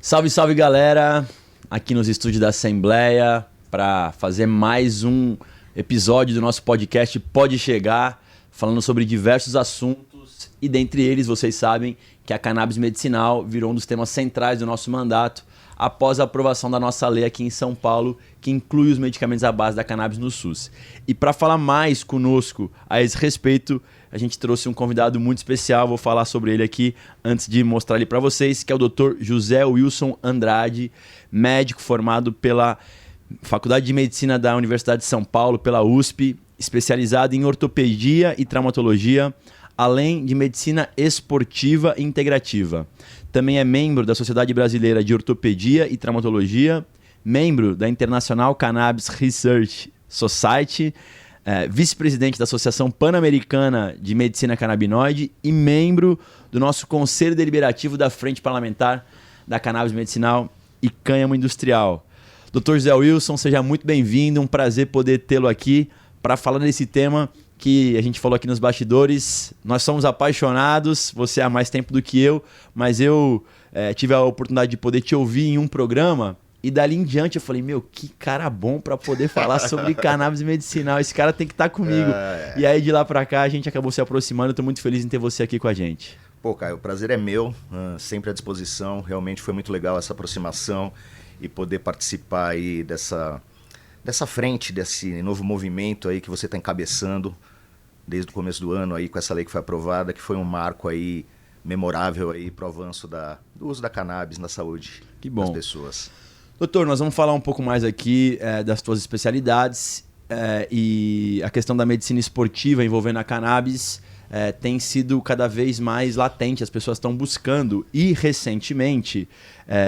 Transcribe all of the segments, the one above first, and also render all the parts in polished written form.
Salve, salve galera, aqui nos estúdios da Assembleia para fazer mais um episódio do nosso podcast Pode Chegar, falando sobre diversos assuntos e dentre eles vocês sabem que a cannabis medicinal virou um dos temas centrais do nosso mandato após a aprovação da nossa lei aqui em São Paulo, que inclui os medicamentos à base da cannabis no SUS. E para falar mais conosco a esse respeito, a gente trouxe um convidado muito especial, vou falar sobre ele aqui antes de mostrar ele para vocês, que é o Dr. José Wilson Andrade, médico formado pela Faculdade de Medicina da Universidade de São Paulo, pela USP, especializado em ortopedia e traumatologia, além de medicina esportiva e integrativa. Também é membro da Sociedade Brasileira de Ortopedia e Traumatologia, membro da International Cannabis Research Society, vice-presidente da Associação Pan-Americana de Medicina Canabinoide e membro do nosso Conselho Deliberativo da Frente Parlamentar da Cannabis Medicinal e Cânhamo Industrial. Dr. José Wilson, seja muito bem-vindo, um prazer poder tê-lo aqui para falar desse tema que a gente falou aqui nos bastidores. Nós somos apaixonados, você há mais tempo do que eu, mas eu tive a oportunidade de poder te ouvir em um programa e dali em diante eu falei, meu, que cara bom para poder falar sobre cannabis medicinal, esse cara tem que estar comigo. E aí de lá para cá a gente acabou se aproximando, eu tô muito feliz em ter você aqui com a gente. Pô, Caio, o prazer é meu, sempre à disposição, realmente foi muito legal essa aproximação e poder participar aí dessa frente, desse novo movimento aí que você está encabeçando desde o começo do ano aí com essa lei que foi aprovada, que foi um marco aí memorável aí para o avanço do uso da cannabis na saúde das pessoas. Doutor, nós vamos falar um pouco mais aqui das suas especialidades e a questão da medicina esportiva envolvendo a cannabis tem sido cada vez mais latente, as pessoas estão buscando e recentemente,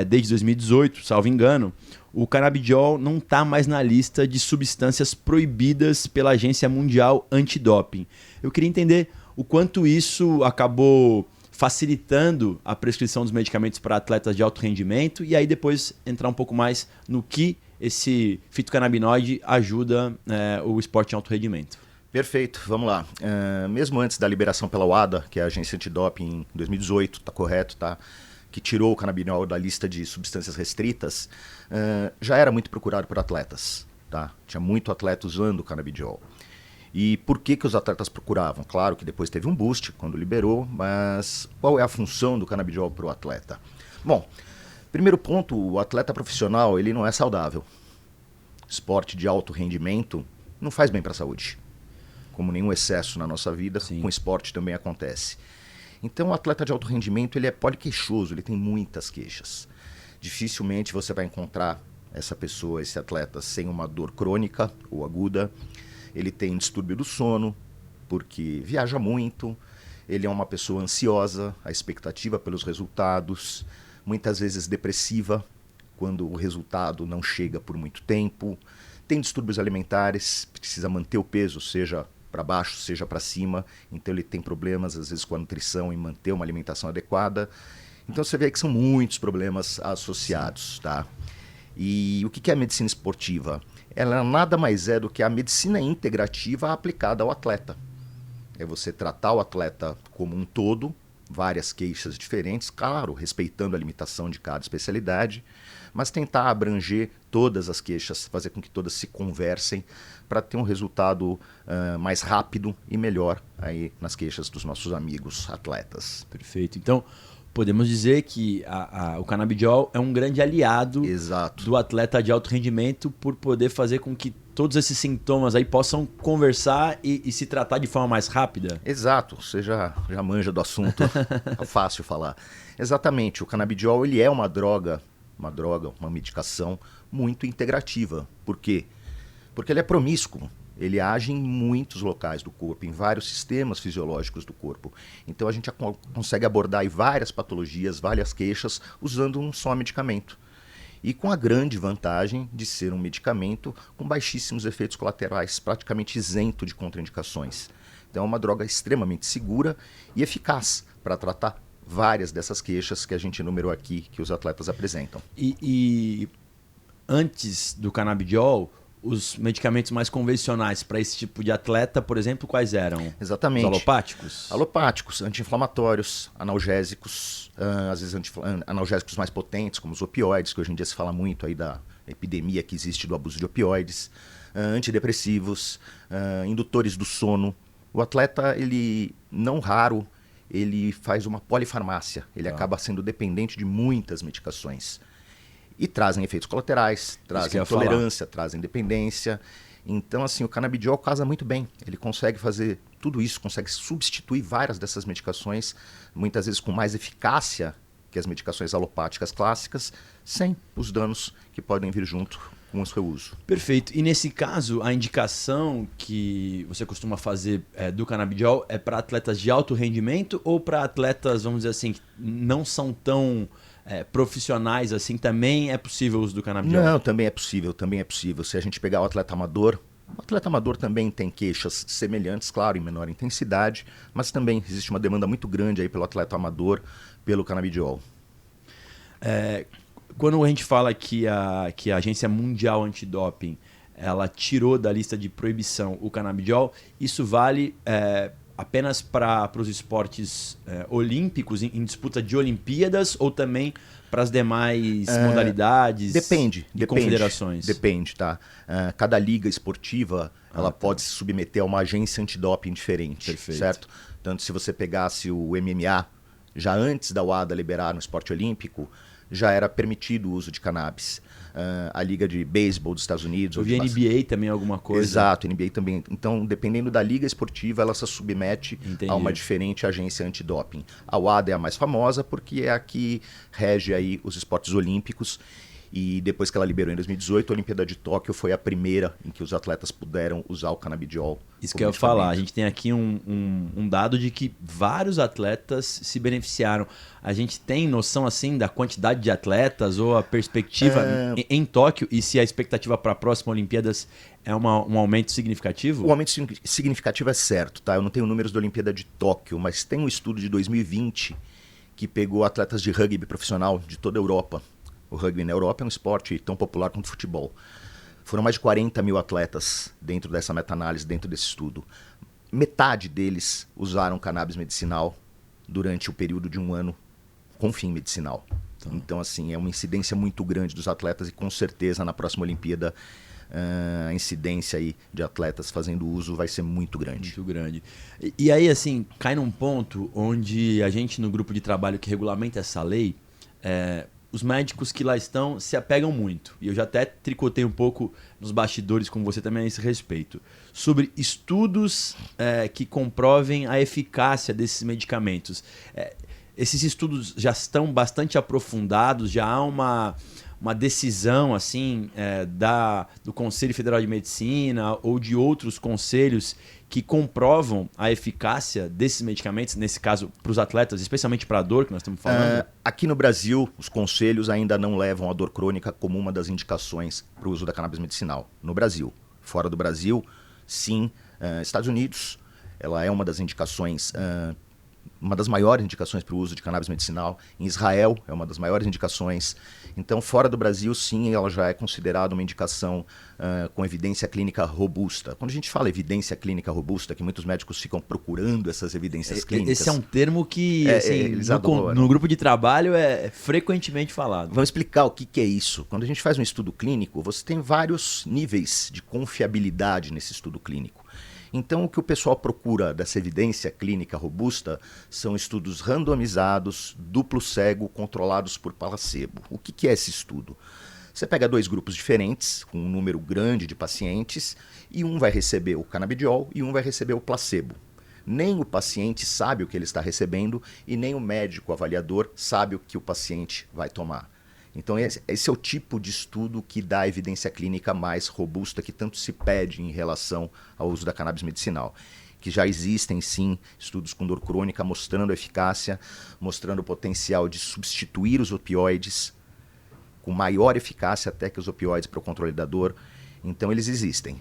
desde 2018, salvo engano, o canabidiol não está mais na lista de substâncias proibidas pela Agência Mundial Antidoping. Eu queria entender o quanto isso acabou facilitando a prescrição dos medicamentos para atletas de alto rendimento e aí depois entrar um pouco mais no que esse fitocannabinoide ajuda o esporte em alto rendimento. Perfeito, vamos lá. Mesmo antes da liberação pela WADA, que é a Agência Antidoping em 2018, tá correto, tá? Que tirou o canabidiol da lista de substâncias restritas, já era muito procurado por atletas, tá? Tinha muito atleta usando o canabidiol. E por que os atletas procuravam? Claro que depois teve um boost quando liberou, mas qual é a função do canabidiol para o atleta? Bom, primeiro ponto, o atleta profissional ele não é saudável. Esporte de alto rendimento não faz bem para a saúde. Como nenhum excesso na nossa vida, com esporte também acontece. Então o atleta de alto rendimento ele é poliqueixoso, ele tem muitas queixas. Dificilmente você vai encontrar essa pessoa, esse atleta, sem uma dor crônica ou aguda. Ele tem distúrbio do sono, porque viaja muito. Ele é uma pessoa ansiosa, a expectativa pelos resultados. Muitas vezes depressiva, quando o resultado não chega por muito tempo. Tem distúrbios alimentares, precisa manter o peso, seja para baixo, seja para cima, então ele tem problemas às vezes com a nutrição em manter uma alimentação adequada. Então você vê que são muitos problemas associados, tá? E o que é a medicina esportiva? Ela nada mais é do que a medicina integrativa aplicada ao atleta. É você tratar o atleta como um todo, várias queixas diferentes, claro, respeitando a limitação de cada especialidade, mas tentar abranger todas as queixas, fazer com que todas se conversem para ter um resultado mais rápido e melhor aí nas queixas dos nossos amigos atletas. Perfeito. Então, podemos dizer que o canabidiol é um grande aliado do atleta de alto rendimento por poder fazer com que todos esses sintomas aí possam conversar e se tratar de forma mais rápida? Exato, você já manja do assunto, é fácil falar. Exatamente, o canabidiol ele é uma medicação muito integrativa. Por quê? Porque ele é promíscuo, ele age em muitos locais do corpo, em vários sistemas fisiológicos do corpo. Então a gente consegue abordar aí várias patologias, várias queixas, usando um só medicamento. E com a grande vantagem de ser um medicamento com baixíssimos efeitos colaterais, praticamente isento de contraindicações. Então é uma droga extremamente segura e eficaz para tratar várias dessas queixas que a gente enumerou aqui, que os atletas apresentam. E antes do canabidiol, os medicamentos mais convencionais para esse tipo de atleta, por exemplo, quais eram? Exatamente. Os alopáticos? Alopáticos, anti-inflamatórios, analgésicos, às vezes analgésicos mais potentes, como os opioides, que hoje em dia se fala muito aí da epidemia que existe do abuso de opioides, antidepressivos, indutores do sono. O atleta, ele não raro, ele faz uma polifarmácia, ele acaba sendo dependente de muitas medicações. E trazem efeitos colaterais, trazem intolerância, trazem dependência. Então, assim, o canabidiol casa muito bem. Ele consegue fazer tudo isso, consegue substituir várias dessas medicações, muitas vezes com mais eficácia que as medicações alopáticas clássicas, sem os danos que podem vir junto com o seu uso. Perfeito. E nesse caso, a indicação que você costuma fazer do canabidiol é para atletas de alto rendimento ou para atletas, vamos dizer assim, que não são tão profissionais assim? Também é possível o uso do canabidiol? Não, também é possível, também é possível. Se a gente pegar o atleta amador também tem queixas semelhantes, claro, em menor intensidade, mas também existe uma demanda muito grande aí pelo atleta amador, pelo canabidiol. Quando a gente fala que a Agência Mundial Antidoping ela tirou da lista de proibição o canabidiol, isso vale apenas para os esportes olímpicos, em disputa de Olimpíadas, ou também para as demais modalidades e confederações? Depende, tá? Cada liga esportiva ela pode se submeter a uma agência antidoping diferente. Perfeito. Certo? Tanto se você pegasse o MMA, já antes da UADA liberar no esporte olímpico, já era permitido o uso de cannabis. A Liga de Beisebol dos Estados Unidos... Eu vi NBA também alguma coisa. Exato, NBA também. Então, dependendo da liga esportiva, ela se submete a uma diferente agência antidoping. A UADA é a mais famosa porque é a que rege aí os esportes olímpicos. E depois que ela liberou em 2018, a Olimpíada de Tóquio foi a primeira em que os atletas puderam usar o canabidiol. Isso que eu ia falar. A gente tem aqui um dado de que vários atletas se beneficiaram. A gente tem noção assim da quantidade de atletas ou a perspectiva em Tóquio, e se a expectativa para a próxima Olimpíadas é um aumento significativo? O aumento significativo é certo, tá? Eu não tenho números da Olimpíada de Tóquio, mas tem um estudo de 2020 que pegou atletas de rugby profissional de toda a Europa. O rugby na Europa é um esporte tão popular quanto o futebol. Foram mais de 40 mil atletas dentro dessa meta-análise, dentro desse estudo. Metade deles usaram cannabis medicinal durante o período de um ano com fim medicinal. Então, assim, é uma incidência muito grande dos atletas e com certeza na próxima Olimpíada a incidência aí de atletas fazendo uso vai ser muito grande. Muito grande. E aí, assim, cai num ponto onde a gente no grupo de trabalho que regulamenta essa lei... os médicos que lá estão se apegam muito. E eu já até tricotei um pouco nos bastidores com você também a esse respeito. Sobre estudos que comprovem a eficácia desses medicamentos. Esses estudos já estão bastante aprofundados, já há uma decisão assim do Conselho Federal de Medicina ou de outros conselhos que comprovam a eficácia desses medicamentos, nesse caso para os atletas, especialmente para a dor que nós estamos falando? Aqui no Brasil, os conselhos ainda não levam a dor crônica como uma das indicações para o uso da cannabis medicinal. No Brasil. Fora do Brasil, sim. Estados Unidos, ela é uma das indicações... uma das maiores indicações para o uso de cannabis medicinal. Em Israel, é uma das maiores indicações. Então, fora do Brasil, sim, ela já é considerada uma indicação com evidência clínica robusta. Quando a gente fala evidência clínica robusta, que muitos médicos ficam procurando essas evidências clínicas... Esse é um termo que no grupo de trabalho é frequentemente falado. Vamos explicar o que é isso. Quando a gente faz um estudo clínico, você tem vários níveis de confiabilidade nesse estudo clínico. Então, o que o pessoal procura dessa evidência clínica robusta são estudos randomizados, duplo cego, controlados por placebo. O que é esse estudo? Você pega dois grupos diferentes, com um número grande de pacientes, e um vai receber o canabidiol e um vai receber o placebo. Nem o paciente sabe o que ele está recebendo e nem o médico avaliador sabe o que o paciente vai tomar. Então esse é o tipo de estudo que dá a evidência clínica mais robusta que tanto se pede em relação ao uso da cannabis medicinal. Que já existem sim estudos com dor crônica mostrando a eficácia, mostrando o potencial de substituir os opioides com maior eficácia até que os opioides para o controle da dor. Então eles existem.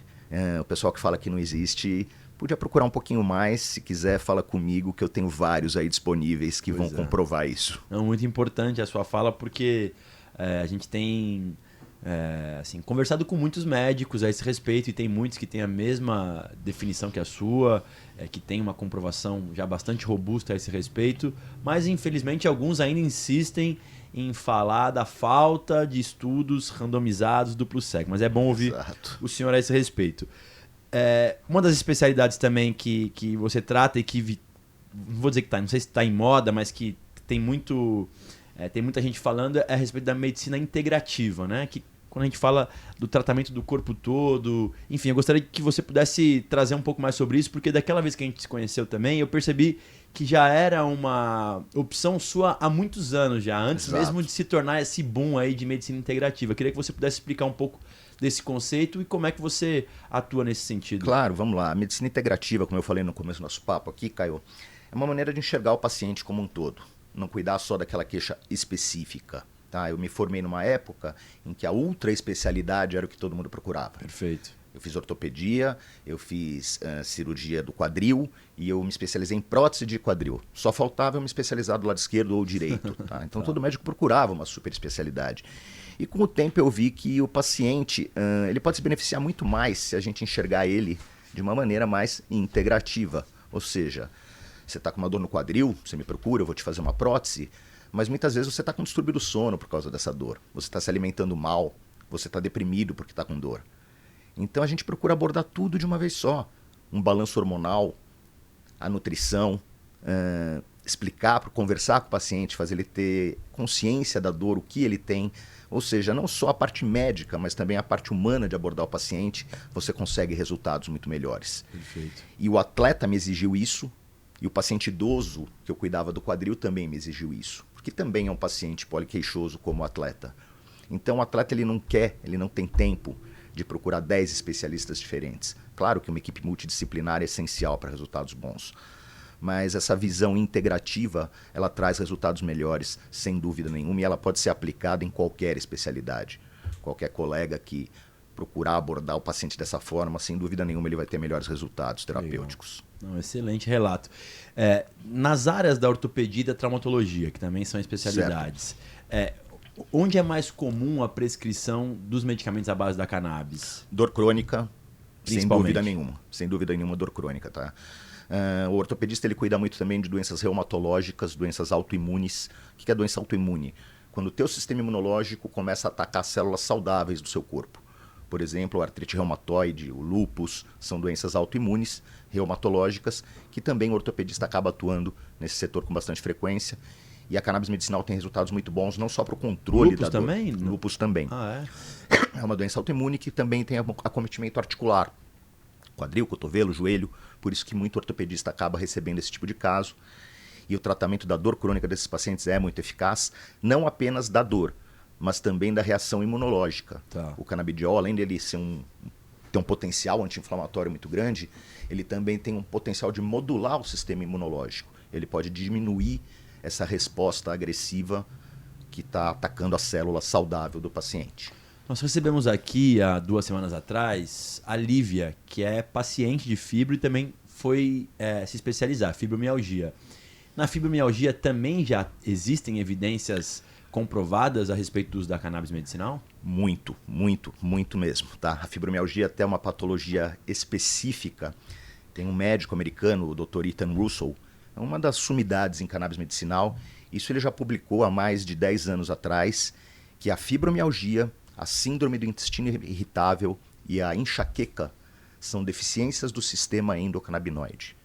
O pessoal que fala que não existe... Podia procurar um pouquinho mais, se quiser, fala comigo, que eu tenho vários aí disponíveis que vão comprovar isso. Muito importante a sua fala, porque a gente tem assim, conversado com muitos médicos a esse respeito, e tem muitos que têm a mesma definição que a sua, que tem uma comprovação já bastante robusta a esse respeito, mas infelizmente alguns ainda insistem em falar da falta de estudos randomizados duplo cego. Mas é bom ouvir o senhor a esse respeito. Uma das especialidades também que você trata e que, não vou dizer que não sei se está em moda, mas que tem muita gente falando é a respeito da medicina integrativa, né? Que quando a gente fala do tratamento do corpo todo, enfim, eu gostaria que você pudesse trazer um pouco mais sobre isso, porque daquela vez que a gente se conheceu também, eu percebi que já era uma opção sua há muitos anos já, antes mesmo de se tornar esse boom aí de medicina integrativa. Eu queria que você pudesse explicar um pouco desse conceito e como é que você atua nesse sentido. Claro, vamos lá. A medicina integrativa, como eu falei no começo do nosso papo aqui, Caio, é uma maneira de enxergar o paciente como um todo, não cuidar só daquela queixa específica. Tá? Eu me formei numa época em que a ultra especialidade era o que todo mundo procurava. Perfeito. Eu fiz ortopedia, eu fiz cirurgia do quadril e eu me especializei em prótese de quadril. Só faltava eu me especializar do lado esquerdo ou direito. Tá? Então todo médico procurava uma super especialidade. E com o tempo eu vi que o paciente ele pode se beneficiar muito mais se a gente enxergar ele de uma maneira mais integrativa. Ou seja, você está com uma dor no quadril, você me procura, eu vou te fazer uma prótese, mas muitas vezes você está com distúrbio do sono por causa dessa dor. Você está se alimentando mal, você está deprimido porque está com dor. Então a gente procura abordar tudo de uma vez só. Um balanço hormonal, a nutrição, explicar, conversar com o paciente, fazer ele ter consciência da dor, o que ele tem. Ou seja, não só a parte médica, mas também a parte humana de abordar o paciente, você consegue resultados muito melhores. Perfeito. E o atleta me exigiu isso, e o paciente idoso que eu cuidava do quadril também me exigiu isso. Porque também é um paciente poliqueixoso como o atleta. Então o atleta ele não tem tempo de procurar 10 especialistas diferentes. Claro que uma equipe multidisciplinar é essencial para resultados bons. Mas essa visão integrativa, ela traz resultados melhores, sem dúvida nenhuma, e ela pode ser aplicada em qualquer especialidade. Qualquer colega que procurar abordar o paciente dessa forma, sem dúvida nenhuma, ele vai ter melhores resultados terapêuticos. Não, excelente relato. Nas áreas da ortopedia e da traumatologia, que também são especialidades, onde é mais comum a prescrição dos medicamentos à base da cannabis? Dor crônica, sem dúvida nenhuma. Sem dúvida nenhuma, dor crônica, tá? O ortopedista ele cuida muito também de doenças reumatológicas, doenças autoimunes. O que é doença autoimune? Quando o teu sistema imunológico começa a atacar células saudáveis do seu corpo. Por exemplo, a artrite reumatoide, o lúpus, são doenças autoimunes, reumatológicas, que também o ortopedista acaba atuando nesse setor com bastante frequência. E a cannabis medicinal tem resultados muito bons, não só para o controle da dor. Também? Lúpus também. É uma doença autoimune que também tem acometimento articular. Quadril, cotovelo, joelho. Por isso que muito ortopedista acaba recebendo esse tipo de caso. E o tratamento da dor crônica desses pacientes é muito eficaz, não apenas da dor, mas também da reação imunológica. Tá. O canabidiol, além dele ter um potencial anti-inflamatório muito grande, ele também tem um potencial de modular o sistema imunológico. Ele pode diminuir essa resposta agressiva que está atacando a célula saudável do paciente. Nós recebemos aqui, há 2 semanas atrás, a Lívia, que é paciente de fibro e também foi se especializar, fibromialgia. Na fibromialgia também já existem evidências comprovadas a respeito do uso da cannabis medicinal? Muito, muito, muito mesmo. Tá? A fibromialgia é até uma patologia específica. Tem um médico americano, o Dr. Ethan Russell, é uma das sumidades em cannabis medicinal. Isso ele já publicou há mais de 10 anos atrás, que a fibromialgia, a síndrome do intestino irritável e a enxaqueca são deficiências do sistema endocannabinoide.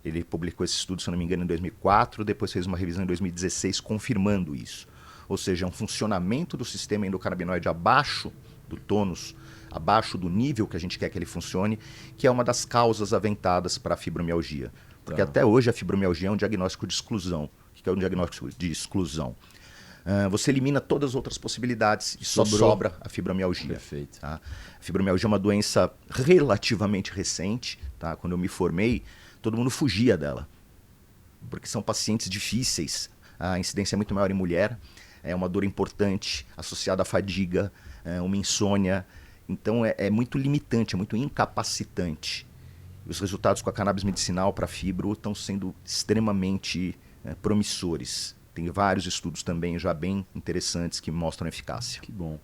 Ele publicou esse estudo, se eu não me engano, em 2004, depois fez uma revisão em 2016 confirmando isso. Ou seja, é um funcionamento do sistema endocannabinoide abaixo do tônus, abaixo do nível que a gente quer que ele funcione, que é uma das causas aventadas para a fibromialgia. Porque até hoje a fibromialgia é um diagnóstico de exclusão. O que é um diagnóstico de exclusão? Você elimina todas as outras possibilidades e só sobra a fibromialgia. Perfeito. Tá? A fibromialgia é uma doença relativamente recente. Tá? Quando eu me formei, todo mundo fugia dela, porque são pacientes difíceis. A incidência é muito maior em mulher. É uma dor importante, associada à fadiga, uma insônia. Então é muito limitante, é muito incapacitante. Os resultados com a cannabis medicinal para fibro estão sendo extremamente promissores. Tem vários estudos também já bem interessantes que mostram eficácia. Que bom.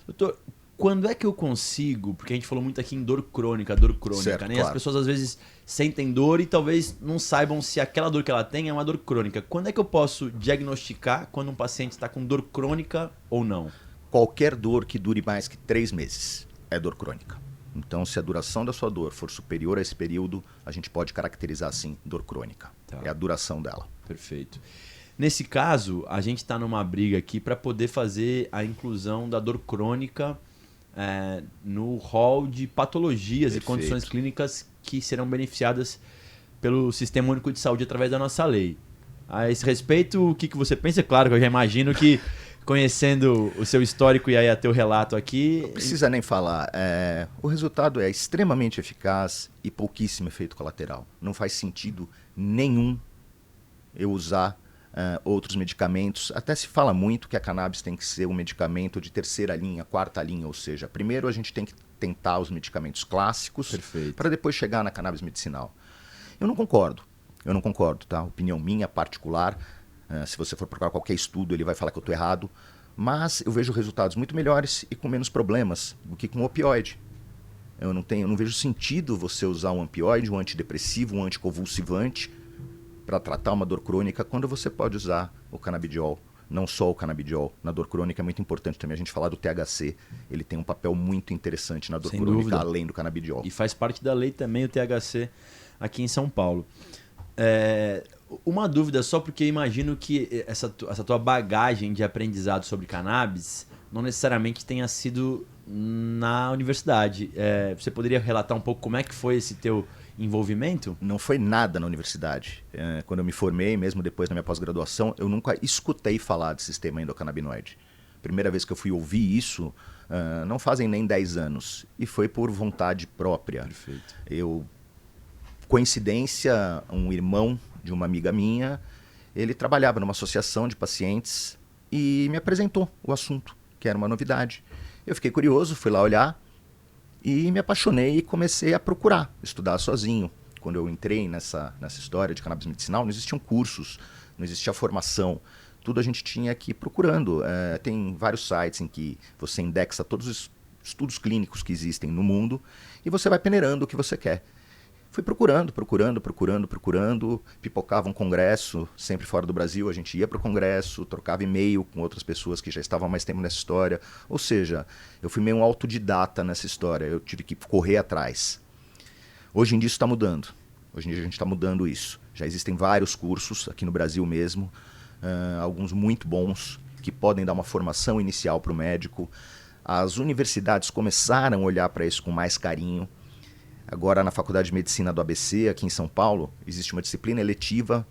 Doutor, quando é que eu consigo, porque a gente falou muito aqui em dor crônica, Certo, né? claro. As pessoas às vezes sentem dor e talvez não saibam se aquela dor que ela tem é uma dor crônica. Quando é que eu posso diagnosticar quando um paciente está com dor crônica ou não? Qualquer dor que dure mais que 3 meses é dor crônica. Então, se a duração da sua dor for superior a esse período, a gente pode caracterizar assim dor crônica. Tá. É a duração dela. Perfeito. Nesse caso, a gente está numa briga aqui para poder fazer a inclusão da dor crônica no rol de patologias Perfeito. e condições clínicas que serão beneficiadas pelo Sistema Único de Saúde através da nossa lei. A esse respeito, o que você pensa? Claro que eu já imagino que, conhecendo o seu histórico e aí até o relato aqui... Não precisa nem falar. O resultado é extremamente eficaz e pouquíssimo efeito colateral. Não faz sentido nenhum eu usar outros medicamentos. Até se fala muito que a cannabis tem que ser um medicamento de terceira linha, quarta linha, ou seja, primeiro a gente tem que tentar os medicamentos clássicos para depois chegar na cannabis medicinal. Eu não concordo, tá? Opinião minha, particular. Se você for procurar qualquer estudo, ele vai falar que eu estou errado. Mas eu vejo resultados muito melhores e com menos problemas do que com opioide. Eu não vejo sentido você usar um opioide, um antidepressivo, um anticonvulsivante para tratar uma dor crônica, quando você pode usar o canabidiol. Não só o canabidiol. Na dor crônica é muito importante também a gente falar do THC. Ele tem um papel muito interessante na dor Sem crônica, dúvida. além do canabidiol. E faz parte da lei também o THC aqui em São Paulo. Uma dúvida só, porque eu imagino que essa tua bagagem de aprendizado sobre cannabis não necessariamente tenha sido na universidade. Você poderia relatar um pouco como é que foi esse teu envolvimento? Não foi nada na universidade. Quando eu me formei, mesmo depois da minha pós-graduação, eu nunca escutei falar de sistema endocannabinoide. Primeira vez que eu fui ouvir isso, não fazem nem 10 anos. E foi por vontade própria. Perfeito. Coincidência, um irmão de uma amiga minha, ele trabalhava numa associação de pacientes e me apresentou o assunto, que era uma novidade. Eu fiquei curioso, fui lá olhar e me apaixonei e comecei a procurar, estudar sozinho. Quando eu entrei nessa história de cannabis medicinal, não existiam cursos, não existia formação. Tudo a gente tinha que ir procurando. Tem vários sites em que você indexa todos os estudos clínicos que existem no mundo e você vai peneirando o que você quer. Fui procurando, pipocava um congresso, sempre fora do Brasil, a gente ia para o congresso, trocava e-mail com outras pessoas que já estavam há mais tempo nessa história. Ou seja, eu fui meio um autodidata nessa história, eu tive que correr atrás. Hoje em dia isso está mudando, hoje em dia a gente está mudando isso. Já existem vários cursos aqui no Brasil mesmo, alguns muito bons, que podem dar uma formação inicial para o médico. As universidades começaram a olhar para isso com mais carinho. Agora, na Faculdade de Medicina do ABC, aqui em São Paulo, existe uma disciplina eletiva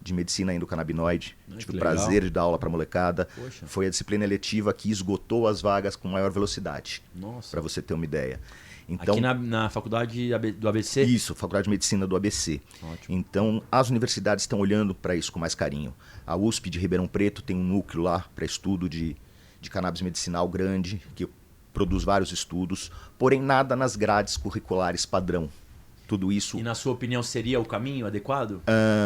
de medicina endocannabinoide. Tive o prazer de dar aula para a molecada. Poxa. Foi a disciplina eletiva que esgotou as vagas com maior velocidade, para Nossa. você ter uma ideia. Então, Aqui na faculdade do ABC? Isso, Faculdade de Medicina do ABC. Ótimo. Então, as universidades estão olhando para isso com mais carinho. A USP de Ribeirão Preto tem um núcleo lá para estudo de cannabis medicinal grande, que produz vários estudos, porém nada nas grades curriculares padrão. Tudo isso E na sua opinião seria o caminho adequado?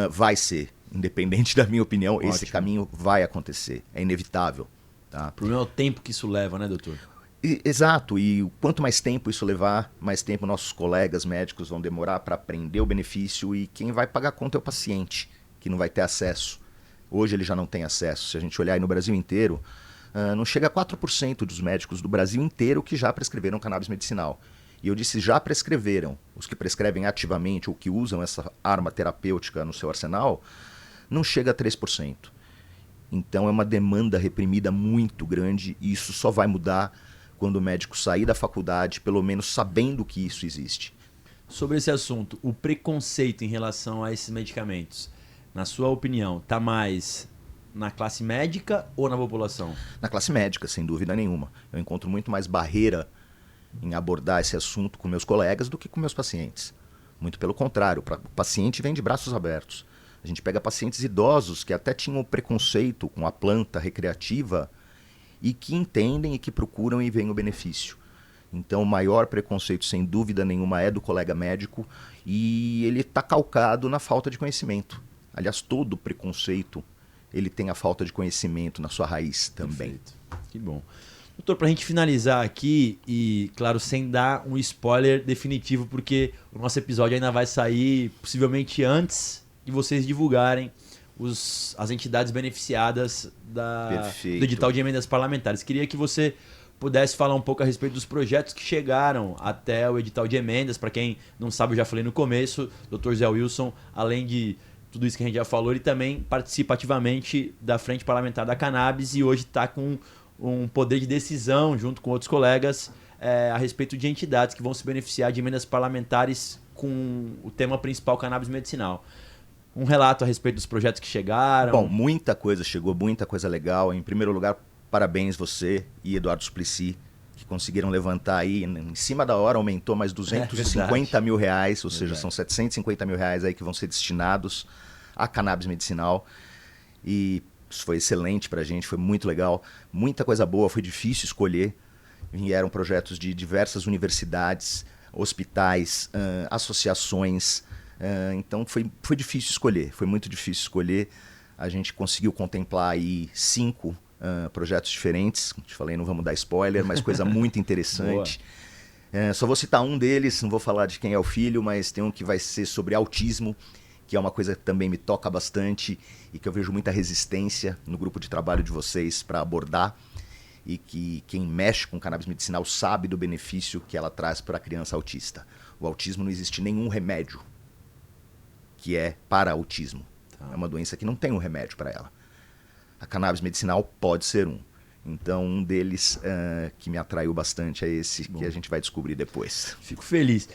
vai ser, independente da minha opinião, Ótimo. esse caminho vai acontecer, é inevitável. Tá? O problema é o tempo que isso leva, né, doutor? Exato, e quanto mais tempo isso levar, mais tempo nossos colegas médicos vão demorar para aprender o benefício, e quem vai pagar a conta é o paciente, que não vai ter acesso. Hoje ele já não tem acesso. Se a gente olhar aí no Brasil inteiro, não chega a 4% dos médicos do Brasil inteiro que já prescreveram cannabis medicinal. E eu disse já prescreveram. Os que prescrevem ativamente ou que usam essa arma terapêutica no seu arsenal, não chega a 3%. Então é uma demanda reprimida muito grande, e isso só vai mudar quando o médico sair da faculdade, pelo menos sabendo que isso existe. Sobre esse assunto, o preconceito em relação a esses medicamentos, na sua opinião, está mais na classe médica ou na população? Na classe médica, sem dúvida nenhuma. Eu encontro muito mais barreira em abordar esse assunto com meus colegas do que com meus pacientes. Muito pelo contrário, o paciente vem de braços abertos. A gente pega pacientes idosos que até tinham preconceito com a planta recreativa e que entendem e que procuram e veem o benefício. Então o maior preconceito, sem dúvida nenhuma, é do colega médico, e ele está calcado na falta de conhecimento. Aliás, todo preconceito ele tem a falta de conhecimento na sua raiz também. Perfeito. Que bom. Doutor, para a gente finalizar aqui, e claro, sem dar um spoiler definitivo, porque o nosso episódio ainda vai sair possivelmente antes de vocês divulgarem as entidades beneficiadas do edital de emendas parlamentares. Queria que você pudesse falar um pouco a respeito dos projetos que chegaram até o edital de emendas. Para quem não sabe, eu já falei no começo, o Dr. Zé Wilson, além de tudo isso que a gente já falou, ele também participa ativamente da Frente Parlamentar da Cannabis e hoje está com um poder de decisão, junto com outros colegas, a respeito de entidades que vão se beneficiar de emendas parlamentares com o tema principal, cannabis medicinal. Um relato a respeito dos projetos que chegaram. Bom, muita coisa chegou, muita coisa legal. Em primeiro lugar, parabéns você e Eduardo Suplicy, que conseguiram levantar aí, em cima da hora, aumentou mais 250 mil reais, ou seja, são 750 mil reais aí que vão ser destinados a cannabis medicinal. E isso foi excelente pra gente, foi muito legal. Muita coisa boa, foi difícil escolher. Vieram projetos de diversas universidades, hospitais, associações. Então foi difícil escolher, foi muito difícil escolher. A gente conseguiu contemplar aí 5 projetos diferentes. Te falei, não vamos dar spoiler, mas coisa muito interessante. Só vou citar um deles, não vou falar de quem é o filho, mas tem um que vai ser sobre autismo, que é uma coisa que também me toca bastante e que eu vejo muita resistência no grupo de trabalho de vocês para abordar, e que quem mexe com cannabis medicinal sabe do benefício que ela traz para a criança autista. O autismo, não existe nenhum remédio que é para autismo. É uma doença que não tem um remédio para ela. A cannabis medicinal pode ser um. Então, um deles que me atraiu bastante é esse. Bom, que a gente vai descobrir depois. Fico feliz.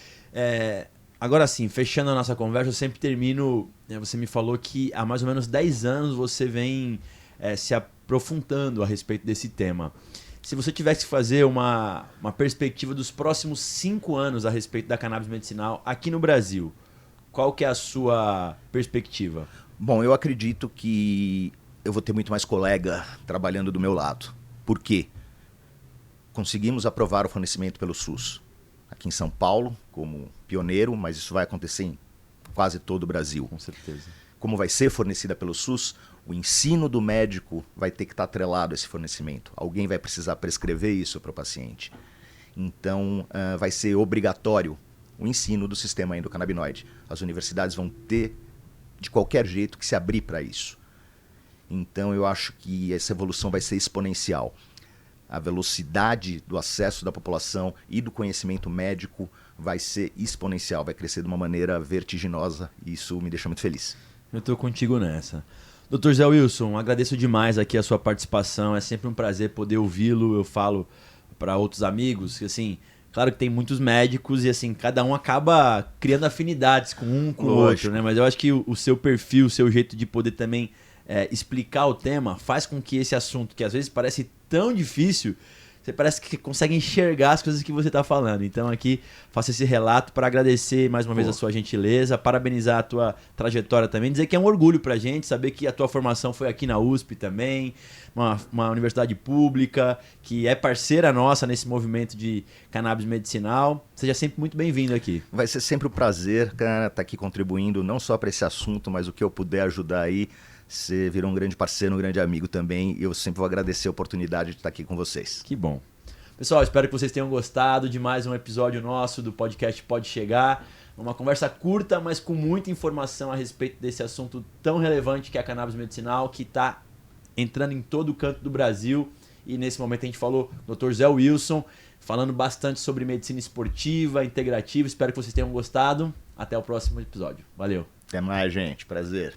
Agora sim, fechando a nossa conversa, eu sempre termino... Você me falou que há mais ou menos 10 anos você vem se aprofundando a respeito desse tema. Se você tivesse que fazer uma perspectiva dos próximos 5 anos a respeito da cannabis medicinal aqui no Brasil, qual que é a sua perspectiva? Bom, eu acredito que eu vou ter muito mais colega trabalhando do meu lado. Por quê? Conseguimos aprovar o fornecimento pelo SUS aqui em São Paulo, como pioneiro, mas isso vai acontecer em quase todo o Brasil. Com certeza. Como vai ser fornecida pelo SUS, o ensino do médico vai ter que estar atrelado a esse fornecimento. Alguém vai precisar prescrever isso para o paciente. Então, vai ser obrigatório o ensino do sistema endocannabinoide. As universidades vão ter, de qualquer jeito, que se abrir para isso. Então, eu acho que essa evolução vai ser exponencial. A velocidade do acesso da população e do conhecimento médico vai ser exponencial, vai crescer de uma maneira vertiginosa, e isso me deixa muito feliz. Eu estou contigo nessa. Dr. Zé Wilson, agradeço demais aqui a sua participação, é sempre um prazer poder ouvi-lo. Eu falo para outros amigos que, assim, claro que tem muitos médicos e, assim, cada um acaba criando afinidades com um, com o outro, né? Mas eu acho que o seu perfil, o seu jeito de poder também explicar o tema faz com que esse assunto, que às vezes parece tão difícil, você parece que consegue enxergar as coisas que você está falando. Então aqui faço esse relato para agradecer mais uma vez a sua gentileza, parabenizar a tua trajetória também, dizer que é um orgulho para a gente saber que a tua formação foi aqui na USP também, uma universidade pública que é parceira nossa nesse movimento de cannabis medicinal. Seja sempre muito bem-vindo aqui. Vai ser sempre um prazer, cara, estar aqui contribuindo não só para esse assunto, mas o que eu puder ajudar aí. Você virou um grande parceiro, um grande amigo também, e eu sempre vou agradecer a oportunidade de estar aqui com vocês. Que bom. Pessoal, espero que vocês tenham gostado de mais um episódio nosso do podcast Pode Chegar. Uma conversa curta, mas com muita informação a respeito desse assunto tão relevante que é a cannabis medicinal, que está entrando em todo o canto do Brasil. E nesse momento a gente falou Dr. Zé Wilson, falando bastante sobre medicina esportiva, integrativa. Espero que vocês tenham gostado. Até o próximo episódio. Valeu. Até mais, gente. Prazer.